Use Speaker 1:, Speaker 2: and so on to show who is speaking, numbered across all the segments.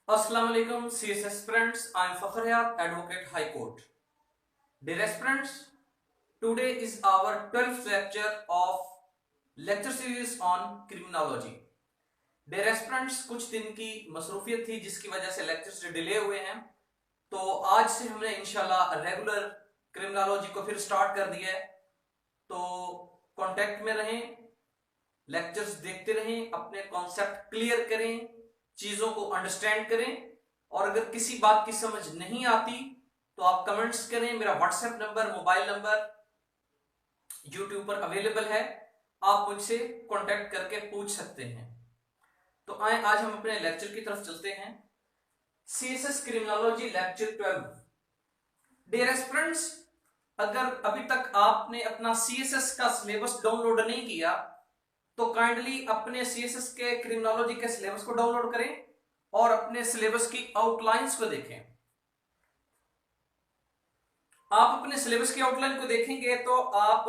Speaker 1: Assalamu alaikum CSS friends, I am Fakhr Hayat, Advocate High Court. Dear aspirants, today is our 12th lecture of lecture series on criminology. Dear aspirants, कुछ दिन की मसरूफियत थी जिसकी वजह से lectures delay हुए हैं, तो आज से हमने इंशाल्लाह रेगुलर क्रिमिनोलॉजी को फिर स्टार्ट कर दिया है। तो कांटेक्ट में रहें, लेक्चर्स देखते रहें, अपने कॉन्सेप्ट क्लियर करें, चीजों को अंडरस्टैंड करें, और अगर किसी बात की समझ नहीं आती तो आप कमेंट्स करें। मेरा WhatsApp number, mobile number YouTube पर अवेलेबल है, आप मुझसे कांटेक्ट करके पूछ सकते हैं। तो आए आज हम अपने लेक्चर की तरफ चलते हैं। CSS criminology lecture 12। Dear aspirants, अगर अभी तक आपने अपना सीएसएस का सिलेबस डाउनलोड नहीं किया तो काइंडली अपने सीएसएस के क्रिमिनोलॉजी के सिलेबस को डाउनलोड करें और अपने सिलेबस की आउटलाइंस को देखें। आप अपने सिलेबस की आउटलाइन को देखेंगे तो आप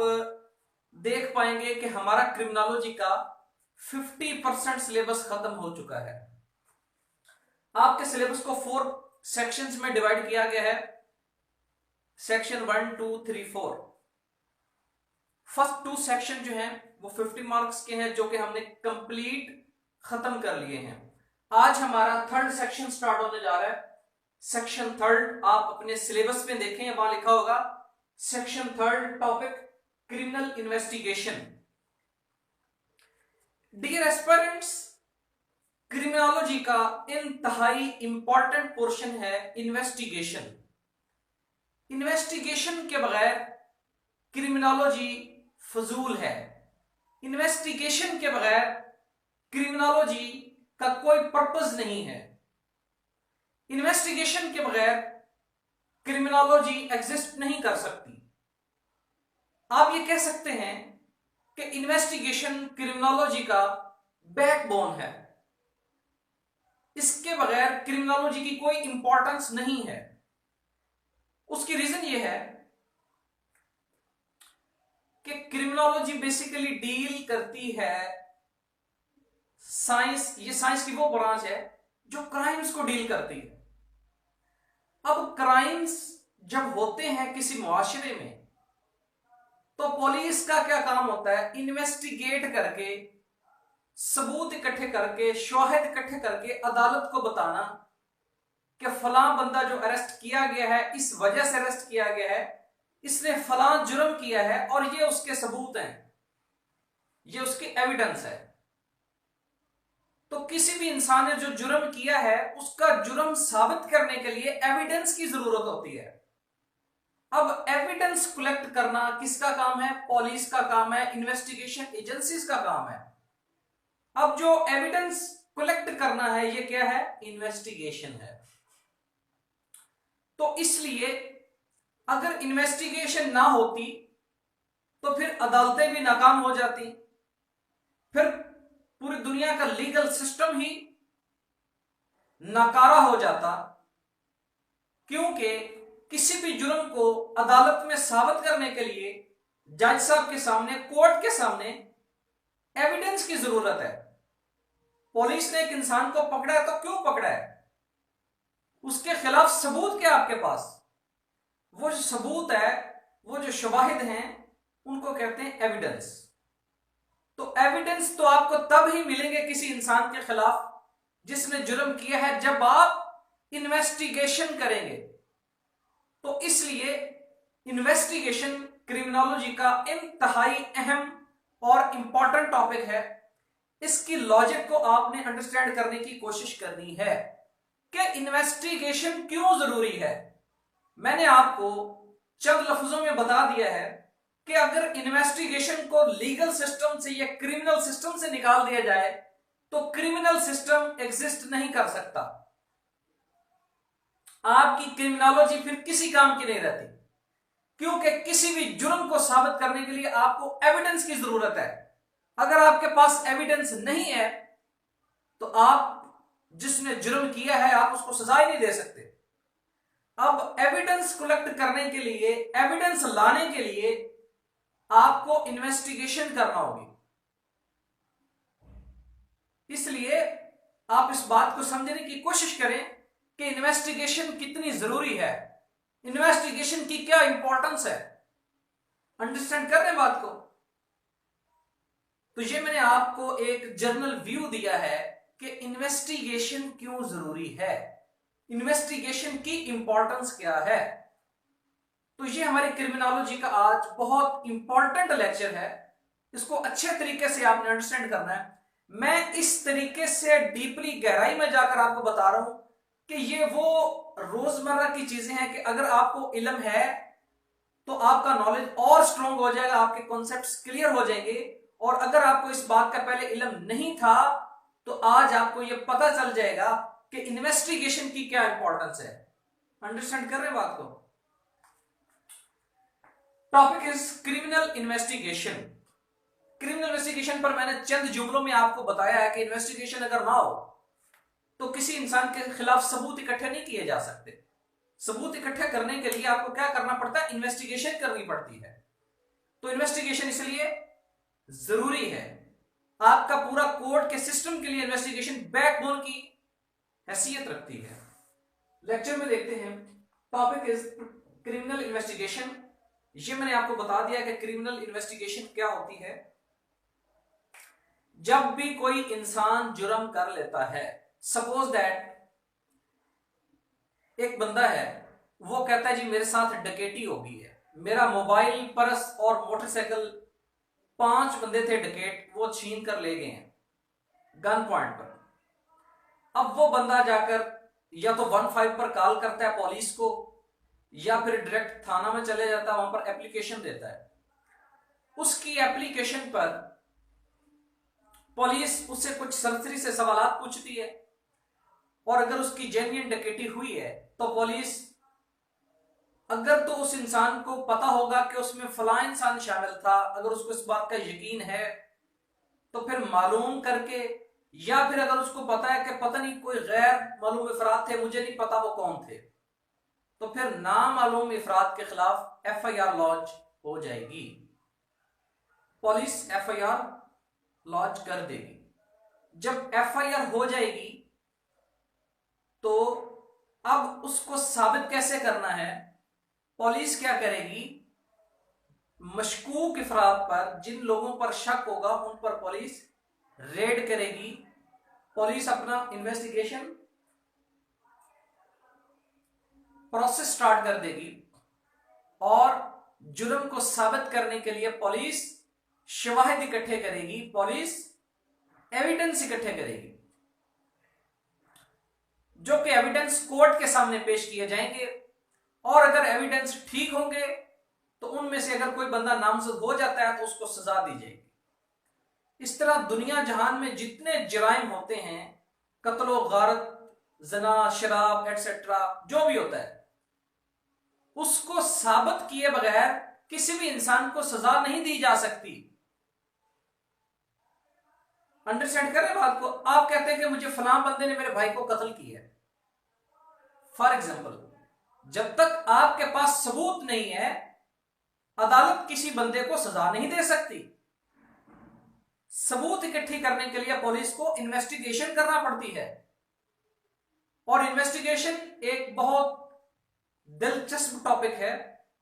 Speaker 1: देख पाएंगे कि हमारा क्रिमिनोलॉजी का 50% सिलेबस खत्म हो चुका है। आपके सिलेबस को 4 सेक्शंस में डिवाइड किया गया है। सेक्शन 1, 2, 3, 4। फर्स्ट 2 सेक्शन जो हैं वो 50 मार्क्स के हैं, जो कि हमने कंप्लीट खत्म कर लिए हैं। आज हमारा थर्ड सेक्शन स्टार्ट होने जा रहा है। सेक्शन थर्ड आप अपने सिलेबस में देखें, वहां लिखा होगा section third, topic criminal investigation. Dear aspirants, criminology का इंतहाई इंपॉर्टेंट पोर्शन है इन्वेस्टिगेशन। इन्वेस्टिगेशन के बगैर क्रिमिनोलॉजी फजूल है। इन्वेस्टिगेशन के बगैर क्रिमिनोलॉजी का कोई पर्पस नहीं है। इन्वेस्टिगेशन के बगैर क्रिमिनोलॉजी एग्जिस्ट नहीं कर सकती। आप ये कह सकते हैं कि इन्वेस्टिगेशन क्रिमिनोलॉजी का बैकबोन है। इसके बगैर क्रिमिनोलॉजी की कोई इंपॉर्टेंस नहीं है। उसकी रीजन ये है कि क्रिमिनोलॉजी बेसिकली डील करती है साइंस, ये साइंस की वो ब्रांच है जो क्राइम्स को डील करती है। अब क्राइम्स जब होते हैं किसी मुआशरे में तो पुलिस का क्या काम होता है? इन्वेस्टिगेट करके, सबूत इकट्ठे करके, शवाहिद इकट्ठे करके अदालत को बताना कि फलां बंदा जो अरेस्ट किया गया है इस वजह से अरेस्ट किया गया है, इसने फलां जुर्म किया है और ये उसके सबूत हैं, ये उसकी एविडेंस है। तो किसी भी इंसान ने जो जुर्म किया है उसका जुर्म साबित करने के लिए एविडेंस की जरूरत होती है। अब एविडेंस कलेक्ट करना किसका काम है? पुलिस का काम है, इन्वेस्टिगेशन एजेंसीज का काम है। अब जो एविडेंस कलेक्ट करना है ये क्या है? इन्वेस्टिगेशन है। तो इसलिए अगर इन्वेस्टिगेशन ना होती तो फिर अदालतें भी नाकाम हो जाती, फिर पूरी दुनिया का लीगल सिस्टम ही नाकारा हो जाता, क्योंकि किसी भी जुर्म को अदालत में साबित करने के लिए जज साहब के सामने, कोर्ट के सामने एविडेंस की जरूरत है। पुलिस ने एक इंसान को पकड़ा है तो क्यों पकड़ा है? उसके खिलाफ सबूत क्या आपके पास? वो जो सबूत है, वो जो शवाहिद हैं, उनको कहते हैं एविडेंस। तो एविडेंस तो आपको तब ही मिलेंगे किसी इंसान के खिलाफ जिसने जुर्म किया है, जब आप इन्वेस्टिगेशन करेंगे। तो इसलिए इन्वेस्टिगेशन क्रिमिनोलॉजी का इंतहाई अहम और इंपॉर्टेंट टॉपिक है। इसकी लॉजिक को आपने अंडरस्टैंड करने की कोशिश करनी है कि इन्वेस्टिगेशन क्यों जरूरी है। मैंने आपको चंद लफ्जों में बता दिया है कि अगर इन्वेस्टिगेशन को लीगल सिस्टम से या क्रिमिनल सिस्टम से निकाल दिया जाए तो क्रिमिनल सिस्टम एग्जिस्ट नहीं कर सकता। आपकी क्रिमिनोलॉजी फिर किसी काम की नहीं रहती, क्योंकि किसी भी जुर्म को साबित करने के लिए आपको एविडेंस की जरूरत है। अगर आपके पास एविडेंस नहीं है तो आप जिसने जुर्म किया है आप उसको सजा ही नहीं दे सकते। अब एविडेंस कलेक्ट करने के लिए, एविडेंस लाने के लिए आपको इन्वेस्टिगेशन करना होगी। इसलिए आप इस बात को समझने की कोशिश करें कि इन्वेस्टिगेशन कितनी जरूरी है, इन्वेस्टिगेशन की क्या इंपॉर्टेंस है। अंडरस्टैंड कर रहे हैं बात को? तो ये मैंने आपको एक जर्नल व्यू दिया है कि इन्वेस्टिगेशन क्यों जरूरी है, इन्वेस्टिगेशन की इंपॉर्टेंस क्या है। तो ये हमारी क्रिमिनोलॉजी का आज बहुत इंपॉर्टेंट लेक्चर है, इसको अच्छे तरीके से आपने अंडरस्टैंड करना है। मैं इस तरीके से डीपली गहराई में जाकर आपको बता रहा हूं कि ये वो रोजमर्रा की चीजें हैं कि अगर आपको इल्म है तो आपका नॉलेज और स्ट्रॉन्ग हो जाएगा, आपके कॉन्सेप्ट्स क्लियर हो जाएंगे। और अगर आपको इस बात का पहले इल्म नहीं था तो आज आपको यह पता चल जाएगा कि इन्वेस्टिगेशन की क्या इंपॉर्टेंस है। अंडरस्टैंड कर रहे हैं बात को? Topic is criminal investigation. Criminal investigation पर मैंने चंद जुमलों में आपको बताया है कि इन्वेस्टिगेशन अगर ना हो तो किसी इंसान के खिलाफ सबूत इकट्ठे नहीं किए जा सकते। सबूत इकट्ठे करने के लिए आपको क्या करना पड़ता है? इन्वेस्टिगेशन करनी पड़ती है। तो इन्वेस्टिगेशन इसलिए जरूरी है। आपका पूरा कोर्ट के सिस्टम के लिए इन्वेस्टिगेशन बैकबोन की हैसियत रखती है। लेक्चर में देखते हैं, टॉपिक इज क्रिमिनल इन्वेस्टिगेशन। ये मैंने आपको बता दिया कि क्रिमिनल इन्वेस्टिगेशन क्या होती है। जब भी कोई इंसान जुर्म कर लेता है, सपोज दैट एक बंदा है, वो कहता है जी मेरे साथ डकैती हो गई है, मेरा मोबाइल, पर्स और मोटरसाइकिल, 5 बंदे थे डकैत, वो छीन कर ले गए हैं गन पॉइंट पर। अब वो बंदा जाकर या तो 15 पर कॉल करता है पुलिस को या फिर डायरेक्ट थाना में चले जाता है, वहां पर एप्लीकेशन देता है। उसकी एप्लीकेशन पर पुलिस उससे कुछ सरसरी से सवाल पूछती है और अगर उसकी जेन्युइन डकैती हुई है तो पुलिस, अगर तो उस इंसान को पता होगा कि उसमें फला इंसान शामिल था, अगर उसको इस बात का यकीन है तो फिर मालूम करके, या फिर अगर उसको पता है कि पता नहीं कोई गैर मालूम अफराद थे, मुझे नहीं पता वो कौन थे, तो फिर नामालूम अफराद के खिलाफ एफआईआर लॉन्च हो जाएगी। पुलिस एफआईआर लॉन्च कर देगी। जब एफआईआर हो जाएगी तो अब उसको साबित कैसे करना है? पुलिस क्या करेगी? मशकूक अफराद पर, जिन लोगों पर शक होगा उन पर पुलिस रेड करेगी। पुलिस अपना इन्वेस्टिगेशन प्रोसेस स्टार्ट कर देगी और जुर्म को साबित करने के लिए पुलिस शवाहिद इकट्ठे करेगी, पुलिस एविडेंस इकट्ठे करेगी, जो कि एविडेंस कोर्ट के सामने पेश किए जाएंगे। और अगर एविडेंस ठीक होंगे तो उनमें से अगर कोई बंदा नामजद हो जाता है तो उसको सजा दी जाएगी। इस तरह दुनिया जहान में जितने जराइम होते हैं, कत्लो गारत, जना, शराब एटसेट्रा, जो भी होता है, उसको साबित किए बगैर किसी भी इंसान को सजा नहीं दी जा सकती। अंडरस्टैंड कर रहे हैं बात को? आप कहते हैं कि मुझे फलां बंदे ने मेरे भाई को कत्ल किया है, फॉर एग्जाम्पल, जब तक आपके पास सबूत नहीं है अदालत किसी बंदे को सजा नहीं दे सकती। सबूत इकट्ठी करने के लिए पुलिस को इन्वेस्टिगेशन करना पड़ती है। और इन्वेस्टिगेशन एक बहुत दिलचस्प टॉपिक है,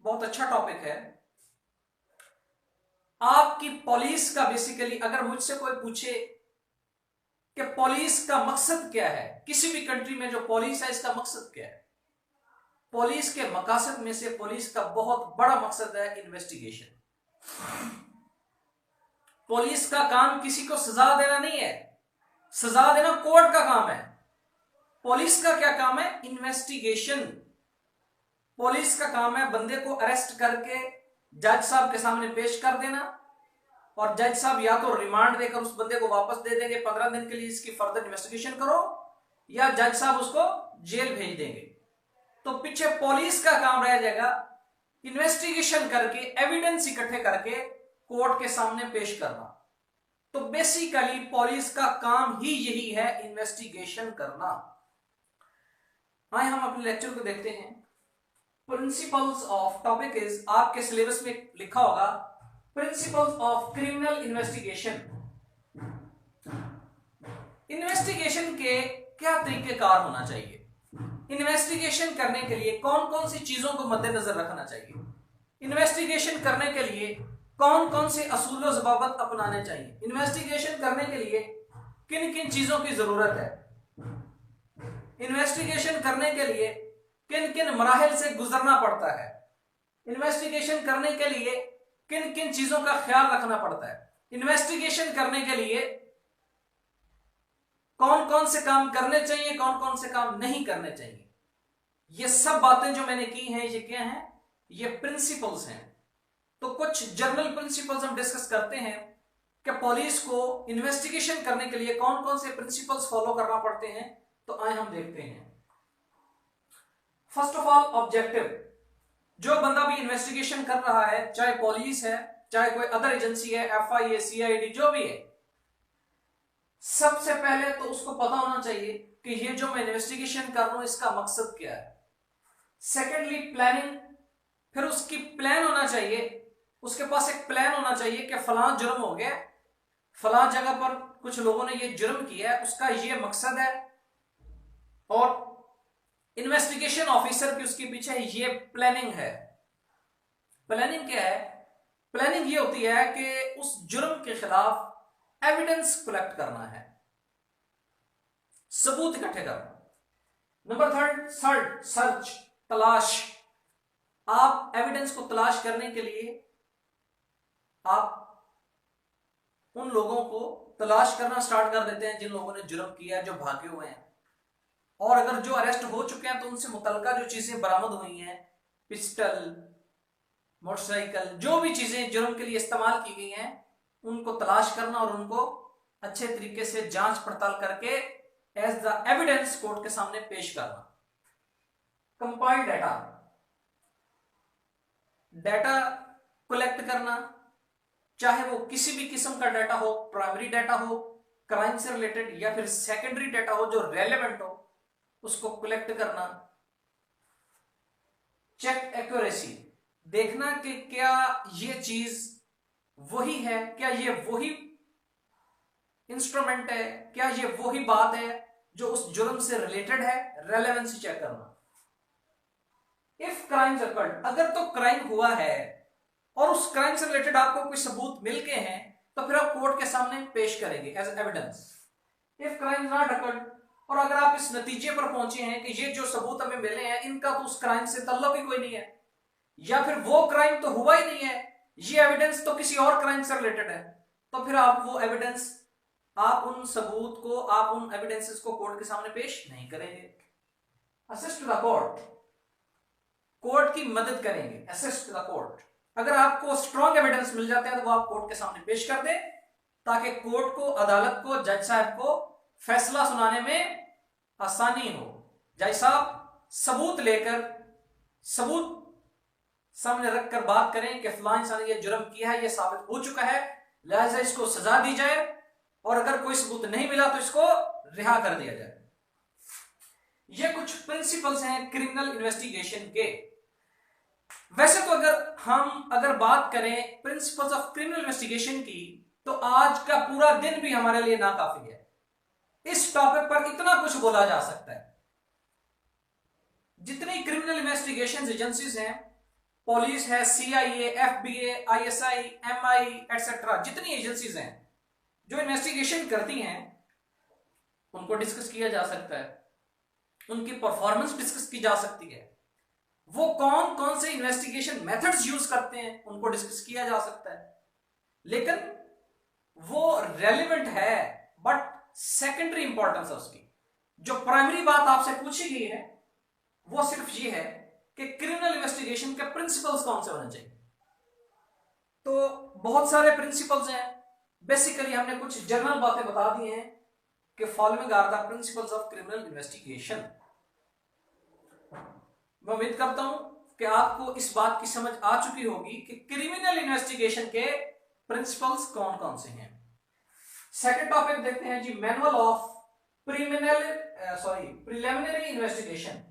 Speaker 1: बहुत अच्छा टॉपिक है। आपकी पुलिस का बेसिकली, अगर मुझसे कोई पूछे कि पुलिस का मकसद क्या है, किसी भी कंट्री में जो पुलिस है इसका मकसद क्या है, पुलिस के मकासद में से पुलिस का बहुत बड़ा मकसद है इन्वेस्टिगेशन। पुलिस का काम किसी को सजा देना नहीं है, सजा देना कोर्ट का काम है। पुलिस का क्या काम है? इन्वेस्टिगेशन। पुलिस का काम है बंदे को अरेस्ट करके जज साहब के सामने पेश कर देना, और जज साहब या तो रिमांड देकर उस बंदे को वापस दे देंगे 15 दिन के लिए, इसकी फर्दर इन्वेस्टिगेशन करो, या जज साहब उसको जेल भेज देंगे। तो पीछे पुलिस का काम रह जाएगा इन्वेस्टिगेशन करके, एविडेंस इकट्ठे करके कोर्ट के सामने पेश करना। तो बेसिकली पुलिस का काम ही यही है, इन्वेस्टिगेशन करना। आइए हम अपने लेक्चर को देखते हैं। प्रिंसिपल्स ऑफ, टॉपिक इज, आपके सिलेबस में लिखा होगा principles of criminal investigation. In investigation के क्या तरीकेकार होना चाहिए, इन्वेस्टिगेशन करने के लिए कौन कौन सी चीजों को मद्देनजर रखना चाहिए, इन्वेस्टिगेशन करने के लिए कौन कौन से असूल व ज़वाबित अपनाने चाहिए, इन्वेस्टिगेशन करने के लिए किन किन चीजों की जरूरत है, इन्वेस्टिगेशन करने के लिए किन किन मराहिल से गुजरना पड़ता है, इन्वेस्टिगेशन करने के लिए किन किन चीजों का ख्याल रखना पड़ता है, इन्वेस्टिगेशन करने के लिए कौन कौन से काम करने चाहिए, कौन कौन से काम नहीं करने चाहिए। ये सब बातें जो मैंने की हैं ये क्या हैं, ये प्रिंसिपल्स हैं। तो कुछ जनरल प्रिंसिपल्स हम डिस्कस करते हैं कि पुलिस को इन्वेस्टिगेशन करने के लिए कौन कौन से प्रिंसिपल्स फॉलो करना पड़ते हैं। तो आए हम देखते हैं। फर्स्ट ऑफ ऑल ऑब्जेक्टिव, जो बंदा भी इन्वेस्टिगेशन कर रहा है, चाहे पुलिस है चाहे कोई अदर एजेंसी है, FIA, CID जो भी है, सबसे पहले तो उसको पता होना चाहिए कि ये जो मैं इन्वेस्टिगेशन कर रहा हूं इसका मकसद क्या है। सेकेंडली प्लानिंग, फिर उसकी प्लान होना चाहिए, उसके पास एक प्लान होना चाहिए कि फलां जुर्म हो गया, फलां जगह पर कुछ लोगों ने ये जुर्म किया है, उसका ये मकसद है, और इन्वेस्टिगेशन ऑफिसर की उसके पीछे ये प्लानिंग है। प्लानिंग क्या है? प्लानिंग ये होती है कि उस जुर्म के खिलाफ एविडेंस कलेक्ट करना है, सबूत इकट्ठे करना। नंबर थर्ड सर्च, तलाश। आप एविडेंस को तलाश करने के लिए आप उन लोगों को तलाश करना स्टार्ट कर देते हैं जिन लोगों ने जुर्म किया है, जो भागे हुए हैं, और अगर जो अरेस्ट हो चुके हैं तो उनसे मुतल्लिका जो चीजें बरामद हुई हैं, पिस्टल, मोटरसाइकिल, जो भी चीजें जुर्म के लिए इस्तेमाल की गई हैं, उनको तलाश करना और उनको अच्छे तरीके से जांच पड़ताल करके एज द एविडेंस कोर्ट के सामने पेश करना। कंपाइल डाटा, डाटा कलेक्ट करना, चाहे वो किसी भी किस्म का डाटा हो, प्राइमरी डाटा हो क्राइम से रिलेटेड, या फिर सेकेंडरी डाटा हो जो रेलेवेंट हो, उसको कलेक्ट करना। चेक एक्यूरेसी, देखना कि क्या ये चीज वही है, क्या ये वही इंस्ट्रूमेंट है, क्या ये वही बात है जो उस जुर्म से रिलेटेड है, रेलेवेंसी चेक करना। इफ क्राइम अकर्ड, अगर तो क्राइम हुआ है और उस क्राइम से रिलेटेड आपको कोई सबूत मिल गए हैं तो फिर आप कोर्ट के सामने पेश करेंगे as evidence. If crime not occurred, और अगर आप इस नतीजे पर पहुंचे हैं कि ये जो सबूत हमें मिले हैं इनका तो उस क्राइम से ताल्लुक ही कोई नहीं है, या फिर वो क्राइम तो हुआ ही नहीं है, ये एविडेंस तो किसी और क्राइम से रिलेटेड है, तो फिर आप वो एविडेंस, आप उन सबूत को, आप उन एविडेंसेस को कोर्ट के सामने पेश नहीं करेंगे। असिस्ट द कोर्ट, कोर्ट की मदद करेंगे, असिस्ट द कोर्ट। अगर आपको स्ट्रॉन्ग एविडेंस मिल जाते हैं तो वो आप कोर्ट के सामने पेश कर दें, ताकि कोर्ट को, अदालत को, जज साहब को फैसला सुनाने में आसानी हो। जज साहब सबूत लेकर, सबूत सामने रखकर बात करें कि फलां इंसान ने ये जुर्म किया है, ये साबित हो चुका है, लिहाजा इसको सजा दी जाए, और अगर कोई सबूत नहीं मिला तो इसको रिहा कर दिया जाए। ये कुछ प्रिंसिपल्स हैं क्रिमिनल इन्वेस्टिगेशन के। वैसे तो अगर बात करें प्रिंसिपल्स ऑफ क्रिमिनल इन्वेस्टिगेशन की, तो आज का पूरा दिन भी हमारे लिए नाकाफी है। इस टॉपिक पर इतना कुछ बोला जा सकता है। जितनी क्रिमिनल इन्वेस्टिगेशन एजेंसीज हैं, पुलिस है, CIA, FBA, ISI, MI etcetera, जितनी एजेंसीज हैं जो इन्वेस्टिगेशन करती हैं, उनको डिस्कस किया जा सकता है, उनकी परफॉर्मेंस डिस्कस की जा सकती है, वो कौन कौन से इन्वेस्टिगेशन मेथड्स यूज करते हैं उनको डिस्कस किया जा सकता है। लेकिन वो रेलिवेंट है, बट सेकेंडरी इंपॉर्टेंस है उसकी। जो प्राइमरी बात आपसे पूछी गई है वो सिर्फ ये है कि क्रिमिनल इन्वेस्टिगेशन के प्रिंसिपल्स कौन से होने चाहिए। तो बहुत सारे प्रिंसिपल्स हैं। बेसिकली हमने कुछ जनरल बातें बता दी हैं कि following are the principles of criminal investigation. मैं उम्मीद करता हूं कि आपको इस बात की समझ आ चुकी होगी कि क्रिमिनल इन्वेस्टिगेशन के प्रिंसिपल्स कौन कौन से हैं। सेकंड टॉपिक देखते हैं जी, manual of preliminary investigation.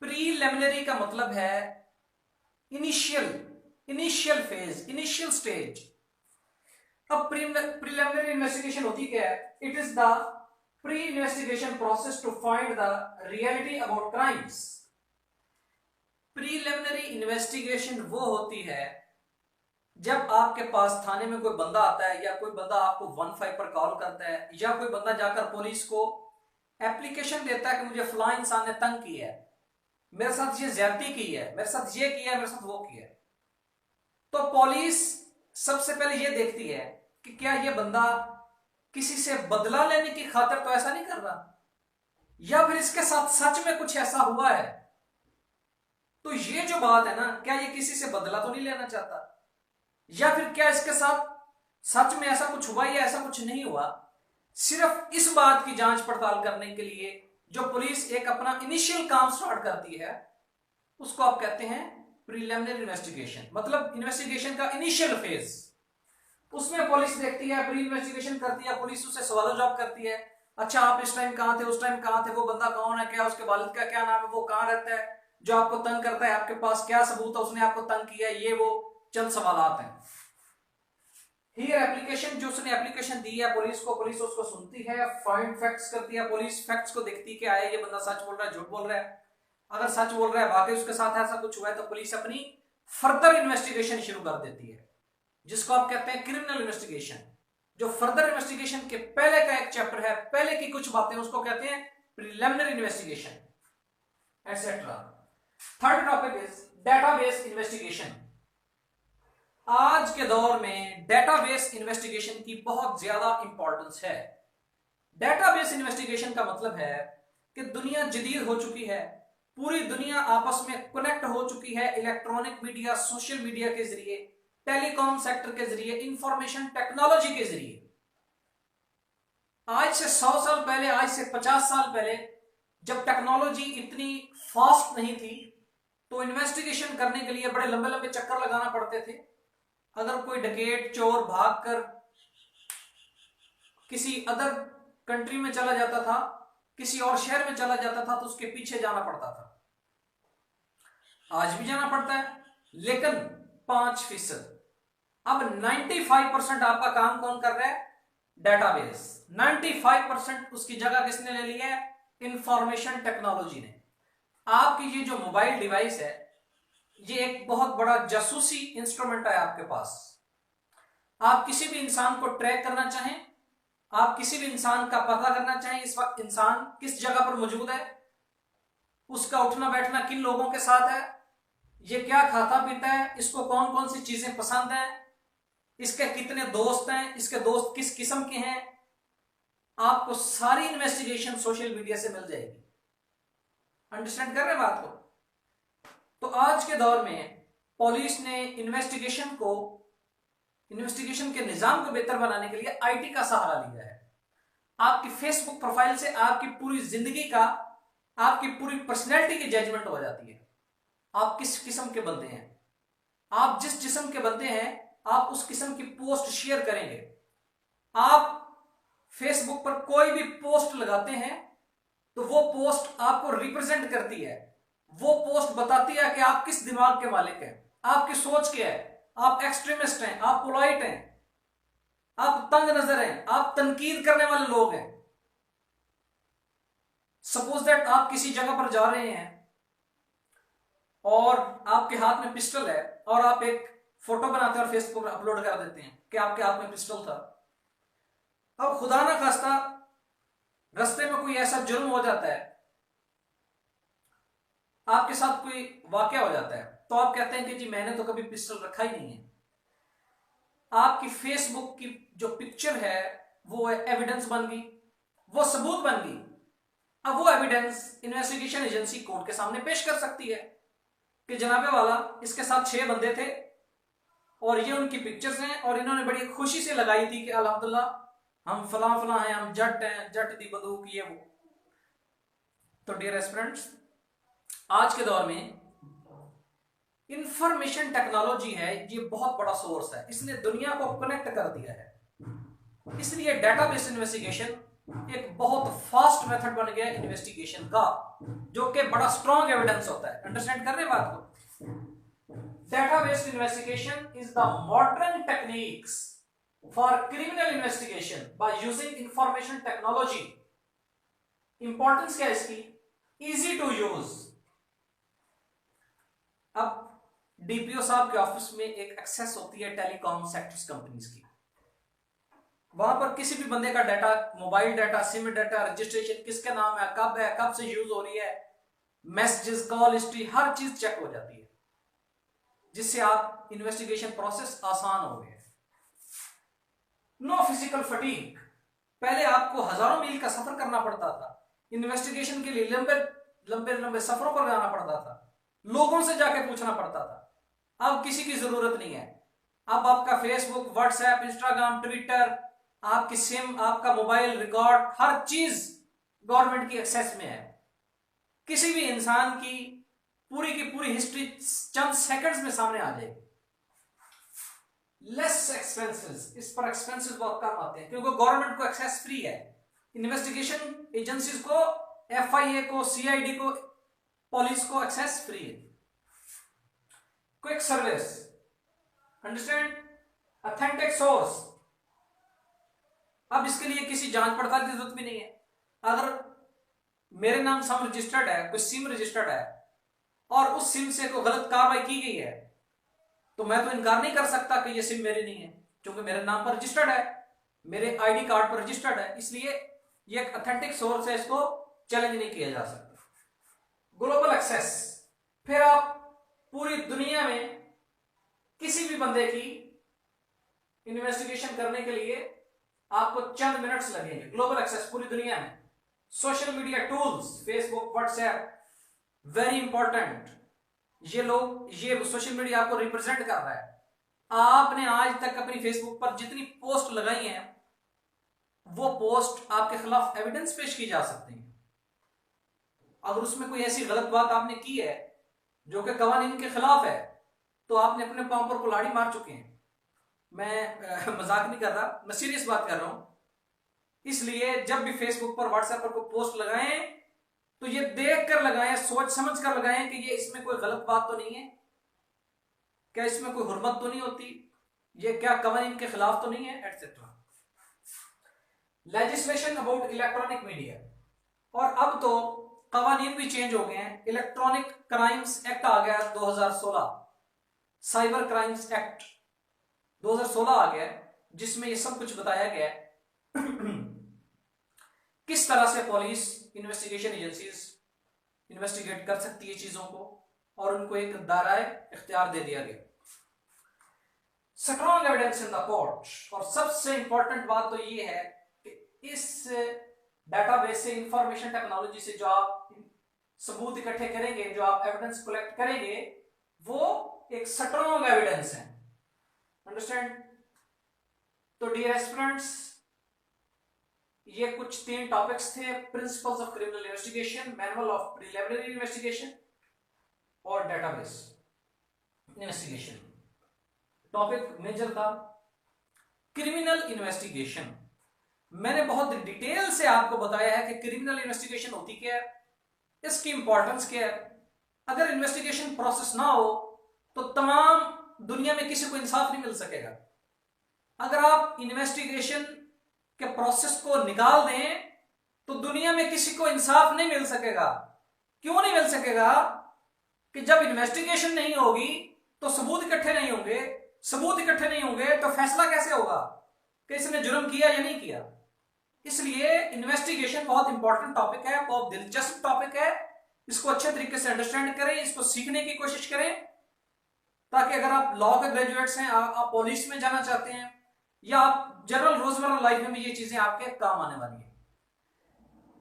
Speaker 1: Preliminary का मतलब है इनिशियल फेज, इनिशियल स्टेज। अब प्रीलिमिनरी इन्वेस्टिगेशन होती क्या है? It is the pre-investigation process to find the reality about crimes. Preliminary investigation वो होती है जब आपके पास थाने में कोई बंदा आता है या कोई बंदा आपको 15 पर कॉल करता है या कोई बंदा जाकर पुलिस को एप्लीकेशन देता है कि मुझे फलां इंसान ने तंग किया है, मेरे साथ ये ज्यादती की है, मेरे साथ ये किया है, मेरे साथ वो किया है। तो पुलिस सबसे पहले ये देखती है कि क्या ये बंदा किसी से बदला लेने की खातिर तो ऐसा नहीं कर रहा, या फिर इसके साथ सच में कुछ ऐसा हुआ है। तो ये जो बात है ना, क्या ये किसी से बदला तो नहीं लेना चाहता, या फिर क्या इसके साथ सच में ऐसा कुछ हुआ या ऐसा कुछ नहीं हुआ। सिर्फ इस बात की जांच पड़ताल करने के लिए जो पुलिस एक अपना इनिशियल काम स्टार्ट करती है उसको आप कहते हैं प्रीलिमिनरी इन्वेस्टिगेशन, मतलब इन्वेस्टिगेशन का इनिशियल फेज। उसमें पुलिस देखती है, प्री इन्वेस्टिगेशन करती है, पुलिस उससे सवाल जवाब करती है। अच्छा, आप इस टाइम कहां थे, उस टाइम कहां थे, वो बंदा कौन है, क्या उसके वालिद का क्या नाम है, वो कहां रहता है, जो आपको तंग करता है आपके पास क्या सबूत है, उसने आपको तंग किया, ये वो चंद सवालात हैं। हियर एप्लीकेशन, जो उसने एप्लीकेशन दी है पुलिस को, पुलिस उसको सुनती है, फाइंड फैक्ट्स करती है, पुलिस फैक्ट्स को देखती है कि आए ये बंदा सच बोल रहा है झूठ बोल रहा है। अगर सच बोल रहा है, वाकई उसके साथ ऐसा कुछ हुआ है, तो पुलिस अपनी फर्दर इन्वेस्टिगेशन शुरू कर देती है, जिसको आप कहते हैं क्रिमिनल इन्वेस्टिगेशन। जो फर्दर इन्वेस्टिगेशन के पहले का एक चैप्टर है, पहले की कुछ बातें, उसको कहते हैं preliminary investigation etcetera. Third topic is database investigation. आज के दौर में डेटाबेस इन्वेस्टिगेशन की बहुत ज्यादा इंपॉर्टेंस है। डेटाबेस इन्वेस्टिगेशन का मतलब है कि दुनिया जदीद हो चुकी है, पूरी दुनिया आपस में कनेक्ट हो चुकी है इलेक्ट्रॉनिक मीडिया, सोशल मीडिया के जरिए, टेलीकॉम सेक्टर के जरिए, इंफॉर्मेशन टेक्नोलॉजी के जरिए। आज से 100 साल पहले, आज से 50 साल पहले जब टेक्नोलॉजी इतनी फास्ट नहीं थी तो इन्वेस्टिगेशन करने के लिए बड़े लंबे लंबे चक्कर लगाना पड़ते थे। अगर कोई डकैत चोर भागकर किसी अदर कंट्री में चला जाता था, किसी और शहर में चला जाता था, तो उसके पीछे जाना पड़ता था। आज भी जाना पड़ता है, लेकिन 5%। अब 95% आपका काम कौन कर रहा है? डेटाबेस। 95% उसकी जगह किसने ले ली है? इंफॉर्मेशन टेक्नोलॉजी ने। आपकी ये जो मोबाइल डिवाइस है, ये एक बहुत बड़ा जासूसी इंस्ट्रूमेंट है आपके पास। आप किसी भी इंसान को ट्रैक करना चाहें, आप किसी भी इंसान का पता करना चाहें, इस वक्त इंसान किस जगह पर मौजूद है, उसका उठना बैठना किन लोगों के साथ है, ये क्या खाता पीता है, इसको कौन कौन सी चीजें पसंद है, इसके कितने दोस्त हैं, इसके दोस्त किस किस्म के हैं, आपको सारी इन्वेस्टिगेशन सोशल मीडिया से मिल जाएगी। अंडरस्टैंड कर रहे हैं बात को? तो आज के दौर में पुलिस ने इन्वेस्टिगेशन के निजाम को बेहतर बनाने के लिए आईटी का सहारा लिया है। आपकी फेसबुक प्रोफाइल से आपकी पूरी जिंदगी का, आपकी पूरी पर्सनैलिटी की जजमेंट हो जाती है। आप किस किस्म के बंदे हैं, आप जिस किस्म के बंदे हैं, आप उस किस्म की पोस्ट शेयर करेंगे। आप फेसबुक पर कोई भी पोस्ट लगाते हैं तो वो पोस्ट आपको रिप्रेजेंट करती है, वो पोस्ट बताती है कि आप किस दिमाग के मालिक हैं, आपकी सोच क्या है, आप एक्सट्रीमिस्ट हैं, आप पोलाइट हैं, आप तंग नजर हैं, आप तनकीद करने वाले लोग हैं। सपोज दैट आप किसी जगह पर जा रहे हैं और आपके हाथ में पिस्टल है और आप एक फोटो बनाते हैं और फेसबुक पर अपलोड कर देते हैं कि आपके हाथ में पिस्टल था। अब खुदा ना खास्ता रास्ते में कोई ऐसा जुर्म हो जाता है, आपके साथ कोई वाकया हो जाता है, तो आप कहते हैं कि जी मैंने तो कभी पिस्टल रखा ही नहीं है। आपकी फेसबुक की जो पिक्चर है वो एविडेंस बन गई, वो सबूत बन गई। अब वो एविडेंस इन्वेस्टिगेशन एजेंसी कोर्ट के सामने पेश कर सकती है कि जनाबे वाला, इसके साथ 6 बंदे थे और ये उनकी पिक्चर्स हैं और इन्होंने बड़ी खुशी से लगाई थी कि अल्हम्दुलिल्लाह हम फला फला हैं, हम जट हैं, जट दी बंदूक ये वो। तो डियर एस्पिरेंट्स, आज के दौर में इंफॉर्मेशन टेक्नोलॉजी है, ये बहुत बड़ा सोर्स है, इसने दुनिया को कनेक्ट कर दिया है। इसलिए डेटाबेस इन्वेस्टिगेशन एक बहुत फास्ट मेथड बन गया इन्वेस्टिगेशन का, जो कि बड़ा स्ट्रॉन्ग एविडेंस होता है। अंडरस्टैंड कर रहे हैं बात को? Database investigation is the modern techniques for criminal investigation by using information technology importance क्या है इसकी? Easy to use. अब डीपीओ साहब के ऑफिस में एक एक्सेस होती है टेलीकॉम सेक्टर्स कंपनीज की। वहां पर किसी भी बंदे का data, mobile data, SIM data, registration किसके नाम है, कब से यूज हो रही है, मैसेजेस, कॉल हिस्ट्री, हर चीज चेक हो जाती है, जिससे आप इन्वेस्टिगेशन प्रोसेस आसान हो गया। No physical fatigue. पहले आपको हजारों मील का सफर करना पड़ता था, इन्वेस्टिगेशन के लिए लंबे लंबे लंबे सफरों पर जाना पड़ता था, लोगों से जाके पूछना पड़ता था। अब किसी की जरूरत नहीं है। अब आपका फेसबुक, व्हाट्सएप, इंस्टाग्राम, ट्विटर, आपकी सिम, आपका मोबाइल रिकॉर्ड, हर चीज गवर्नमेंट की एक्सेस में है। किसी भी इंसान की पूरी हिस्ट्री चंद सेकंड्स में सामने आ जाएगी। लेस एक्सपेंसेस, इस पर एक्सपेंसेस बहुत कम आते हैं क्योंकि गवर्नमेंट को एक्सेस फ्री है। इन्वेस्टिगेशन एजेंसीज को, एफआईए को, सीआईडी को, पुलिस को एक्सेस फ्री है। Quick service, understand, authentic source. अब इसके लिए किसी जांच पड़ताल की जरूरत भी नहीं है। अगर मेरे नाम सम रजिस्टर्ड है, कोई सिम रजिस्टर्ड है और उस सिम से कोई गलत कार्रवाई की गई है, तो मैं तो इनकार नहीं कर सकता कि ये सिम मेरी नहीं है, क्योंकि मेरे नाम पर रजिस्टर्ड है, मेरे आईडी कार्ड पर रजिस्टर्ड है, इसलिए ये एक ऑथेंटिक सोर्स है, इसको चैलेंज नहीं किया जा सकता। ग्लोबल एक्सेस, फिर आप पूरी दुनिया में किसी भी बंदे की इन्वेस्टिगेशन करने के लिए आपको चंद मिनट्स लगेंगे। ग्लोबल एक्सेस पूरी दुनिया में। Social media tools, Facebook, WhatsApp, very important. ये सोशल मीडिया आपको रिप्रेजेंट कर रहा है। आपने आज तक अपनी फेसबुक पर जितनी पोस्ट लगाई हैं, वो पोस्ट आपके खिलाफ एविडेंस पेश की जा सकती है। अगर उसमें कोई ऐसी गलत बात आपने की है जो कि कवानीन के खिलाफ है, तो आपने अपने पांव पर कुल्हाड़ी मार चुके हैं। मैं मजाक नहीं कर रहा, मैं सीरियस बात कर रहा हूं। इसलिए जब भी फेसबुक पर, व्हाट्सएप पर कोई पोस्ट लगाएं तो ये देख कर लगाएं, सोच समझ कर लगाएं कि ये इसमें कोई गलत बात तो नहीं है, क्या इसमें कोई हुर्मत तो नहीं होती, ये क्या कवानीन के खिलाफ तो नहीं है, etcetera. Legislation about electronic media, और अब तो कवानीन भी चेंज हो गए हैं। इलेक्ट्रॉनिक क्राइम्स एक्ट आ गया 2016, साइबर क्राइम्स एक्ट 2016 आ गया, जिसमें ये सब कुछ बताया गया है किस तरह से पुलिस, इन्वेस्टिगेशन एजेंसीज इन्वेस्टिगेट कर सकती है चीजों को, और उनको एक दायरा इख्तियार दे दिया गया। Strong evidence in the court, और सबसे इंपॉर्टेंट बात तो ये है कि इस डेटाबेस से, इंफॉर्मेशन टेक्नोलॉजी से जो आप सबूत इकट्ठे करेंगे, जो आप एविडेंस कलेक्ट करेंगे, वो एक स्ट्रॉन्ग एविडेंस है। अंडरस्टैंड? तो डियर एस्पिरेंट्स, ये कुछ 3 टॉपिक्स थे। Principles of criminal investigation, manual of preliminary investigation और डेटाबेस इन्वेस्टिगेशन। टॉपिक मेजर था क्रिमिनल इन्वेस्टिगेशन। मैंने बहुत डिटेल से आपको बताया है कि क्रिमिनल इन्वेस्टिगेशन होती क्या है, इसकी इंपॉर्टेंस क्या है। अगर इन्वेस्टिगेशन प्रोसेस ना हो तो तमाम दुनिया में किसी को इंसाफ नहीं मिल सकेगा। अगर आप इन्वेस्टिगेशन के प्रोसेस को निकाल दें तो दुनिया में किसी को इंसाफ नहीं मिल सकेगा। क्यों नहीं मिल सकेगा? कि जब इन्वेस्टिगेशन नहीं होगी तो सबूत इकट्ठे नहीं होंगे, सबूत इकट्ठे नहीं होंगे तो फैसला कैसे होगा कि इसने जुर्म किया या नहीं किया। इसलिए इन्वेस्टिगेशन बहुत इंपॉर्टेंट टॉपिक है, बहुत दिलचस्प टॉपिक है। इसको अच्छे तरीके से अंडरस्टैंड करें, इसको सीखने की कोशिश करें, ताकि अगर आप लॉ के ग्रेजुएट्स हैं, आप पुलिस में जाना चाहते हैं, या आप जनरल रोजमर्रा लाइफ में भी ये चीजें आपके काम आने वाली है।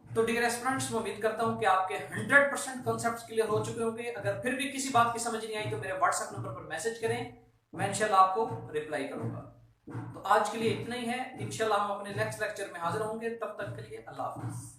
Speaker 1: तो डियर एस्पिरेंट्स, मैं उम्मीद करता हूं कि आपके 100% कॉन्सेप्ट्स क्लियर हो चुके होंगे। अगर फिर भी किसी बात की समझ नहीं आई तो मेरे व्हाट्सएप नंबर पर मैसेज करें, मैं इंशाल्लाह आपको रिप्लाई करूंगा। तो आज के लिए इतना ही है। इंशाल्लाह हम अपने नेक्स्ट लेक्चर में हाजिर होंगे। तब तक के लिए अल्लाह हाफिज।